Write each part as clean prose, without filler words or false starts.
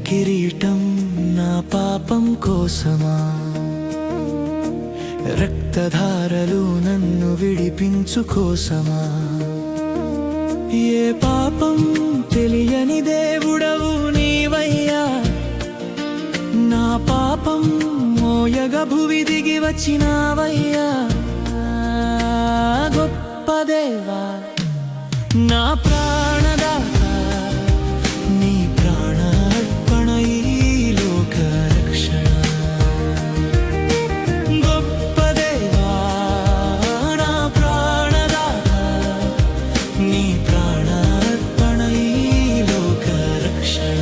కిరీటం నా పాపం కోసమా, రక్తధారలు నన్ను విడిపించు కోసమా. ఏ పాపం తెలియని దేవుడవు నీవయ్యా, నా పాపం మోయగ భువి దిగి వచ్చినావయ్యా. గొప్ప దేవా నా ప్రాణదాత, నీ ప్రాణార్పణ ఈ లోక రక్షణ. గొప్ప దేవా నా ప్రాణదాత, నీ ప్రాణార్పణ ఈ లోక రక్షణ.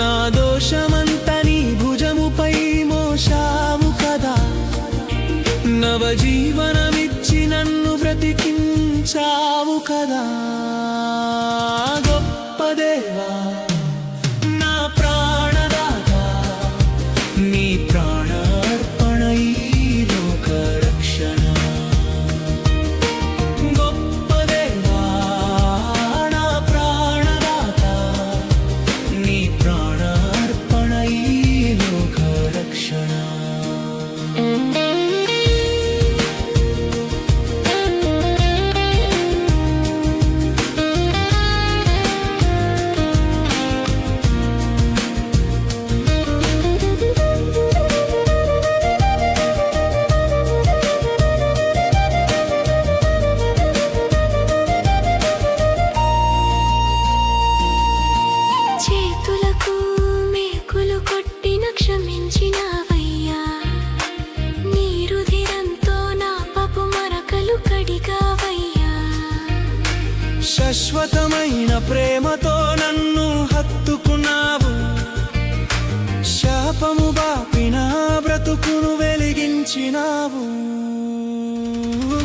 నా దోషమంత నీ భుజముపై మోశావు కదా, నవజీవనమిచ్చి నన్ను బ్రతికించావు కదా. గొప్ప దేవా నా ప్రాణదాత, నీ ప్రాణార్పణ ఈ లోక రక్షణ. గొప్ప దేవా నా ప్రాణదాత, నీ ప్రాణార్పణ ఈ లోక రక్షణ. చేతులకు మేకులు కొట్టిన క్షమించినావయ్యా, నీ రుధిరంతో నా పాపపు మరకలు కడిగావయ్యా. శాశ్వతమైన ప్రేమతో నన్ను హత్తుకున్నావు, శాపము బాపిన బ్రతుకును వెలిగించినావు.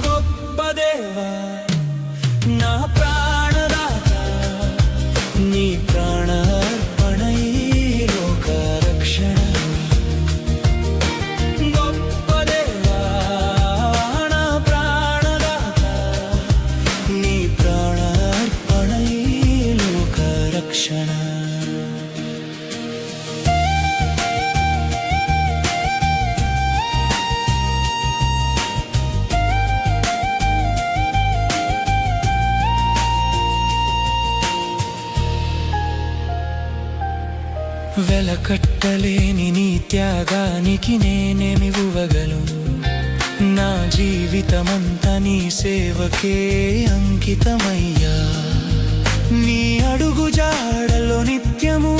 గొప్ప దేవా నా ప్రాణదాత, నీ ప్రాణార్పణ ఈ లోక రక్షణ. గొప్ప దేవా నా ప్రాణదాత, నీ ప్రాణార్పణ ఈ లోక రక్షణ. వెలకట్టలేని నీ త్యాగానికి నేనేమివ్వగలను, నా జీవితమంతా నీ సేవకే అంకితమయ్యా. నీ అడుగు జాడలో నిత్యము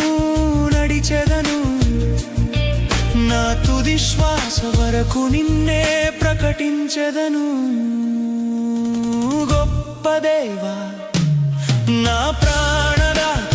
నడిచెదను, నా తుది శ్వాస వరకు నిన్నే ప్రకటించెదను. గొప్ప దేవా నా ప్రాణదాత,